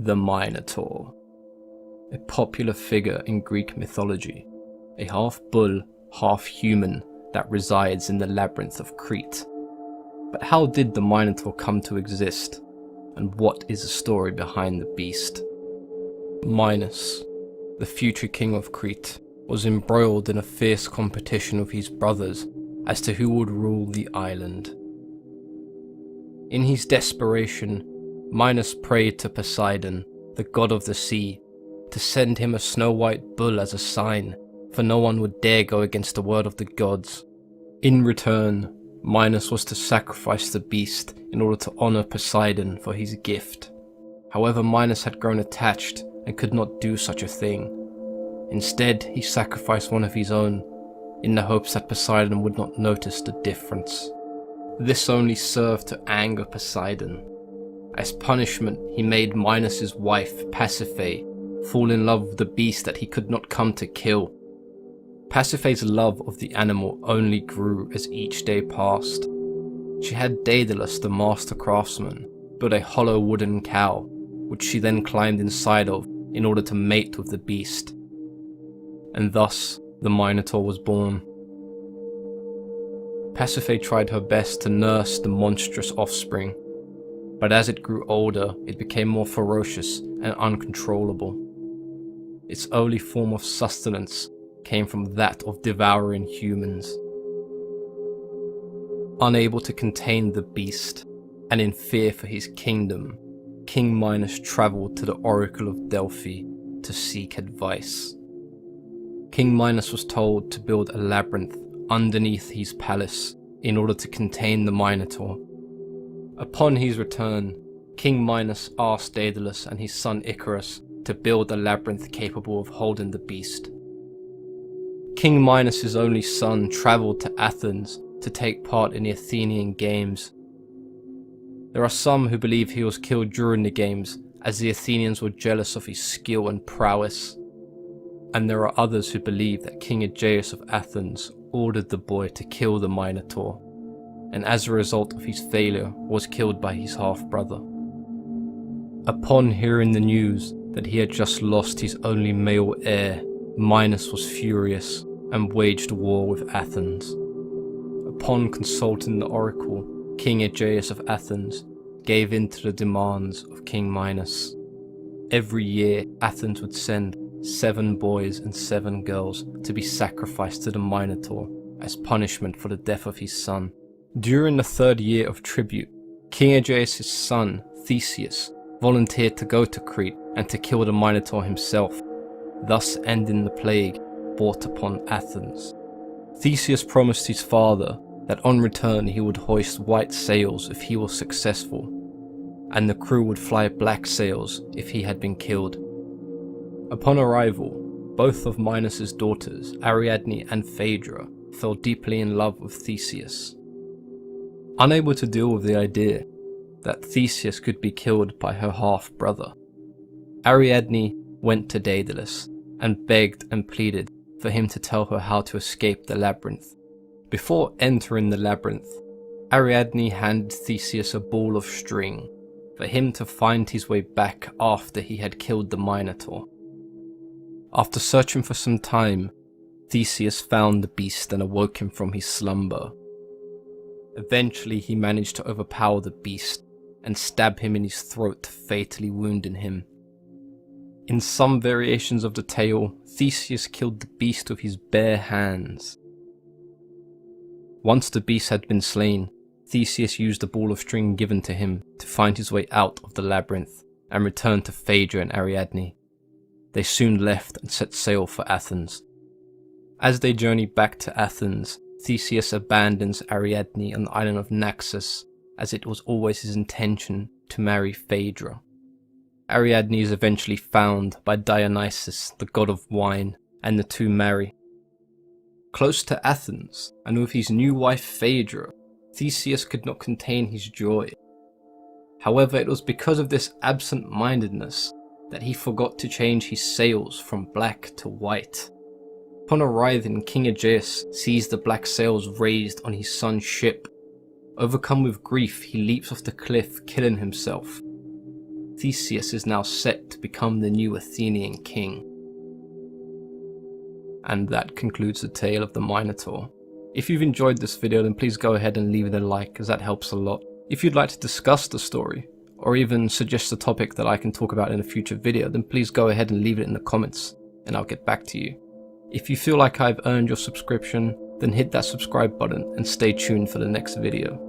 The Minotaur, a popular figure in Greek mythology, a half-bull, half-human that resides in the labyrinth of Crete. But how did the Minotaur come to exist, and what is the story behind the beast? Minos, the future king of Crete, was embroiled in a fierce competition with his brothers as to who would rule the island. In his desperation, Minos prayed to Poseidon, the god of the sea, to send him a snow-white bull as a sign, for no one would dare go against the word of the gods. In return, Minos was to sacrifice the beast in order to honor Poseidon for his gift. However, Minos had grown attached and could not do such a thing. Instead, he sacrificed one of his own, in the hopes that Poseidon would not notice the difference. This only served to anger Poseidon. As punishment, he made Minos' wife, Pasiphae, fall in love with the beast that he could not come to kill. Pasiphae's love of the animal only grew as each day passed. She had Daedalus, the master craftsman, build a hollow wooden cow, which she then climbed inside of in order to mate with the beast. And thus, the Minotaur was born. Pasiphae tried her best to nurse the monstrous offspring, but as it grew older, it became more ferocious and uncontrollable. Its only form of sustenance came from that of devouring humans. Unable to contain the beast, and in fear for his kingdom, King Minos travelled to the Oracle of Delphi to seek advice. King Minos was told to build a labyrinth underneath his palace in order to contain the Minotaur. Upon his return, King Minos asked Daedalus and his son Icarus to build a labyrinth capable of holding the beast. King Minos' only son travelled to Athens to take part in the Athenian Games. There are some who believe he was killed during the games, as the Athenians were jealous of his skill and prowess. And there are others who believe that King Aegeus of Athens ordered the boy to kill the Minotaur, and as a result of his failure was killed by his half-brother. Upon hearing the news that he had just lost his only male heir, Minos was furious and waged war with Athens. Upon consulting the oracle, King Aegeus of Athens gave in to the demands of King Minos. Every year, Athens would send 7 boys and 7 girls to be sacrificed to the Minotaur as punishment for the death of his son. During the 3rd year of tribute, King Aegeus' son, Theseus, volunteered to go to Crete and to kill the Minotaur himself, thus ending the plague brought upon Athens. Theseus promised his father that on return he would hoist white sails if he was successful, and the crew would fly black sails if he had been killed. Upon arrival, both of Minos' daughters, Ariadne and Phaedra, fell deeply in love with Theseus. Unable to deal with the idea that Theseus could be killed by her half-brother, Ariadne went to Daedalus and begged and pleaded for him to tell her how to escape the labyrinth. Before entering the labyrinth, Ariadne handed Theseus a ball of string for him to find his way back after he had killed the Minotaur. After searching for some time, Theseus found the beast and awoke him from his slumber. Eventually he managed to overpower the beast and stab him in his throat, fatally wounding him. In some variations of the tale, Theseus killed the beast with his bare hands. Once the beast had been slain, Theseus used the ball of string given to him to find his way out of the labyrinth and return to Phaedra and Ariadne. They soon left and set sail for Athens. As they journey back to Athens, Theseus abandons Ariadne on the island of Naxos, as it was always his intention to marry Phaedra. Ariadne is eventually found by Dionysus, the god of wine, and the two marry. Close to Athens, and with his new wife Phaedra, Theseus could not contain his joy. However, it was because of this absent-mindedness that he forgot to change his sails from black to white. Upon arriving, King Aegeus sees the black sails raised on his son's ship. Overcome with grief, he leaps off the cliff, killing himself. Theseus is now set to become the new Athenian king. And that concludes the tale of the Minotaur. If you've enjoyed this video, then please go ahead and leave it a like, as that helps a lot. If you'd like to discuss the story, or even suggest a topic that I can talk about in a future video, then please go ahead and leave it in the comments, and I'll get back to you. If you feel like I've earned your subscription, then hit that subscribe button and stay tuned for the next video.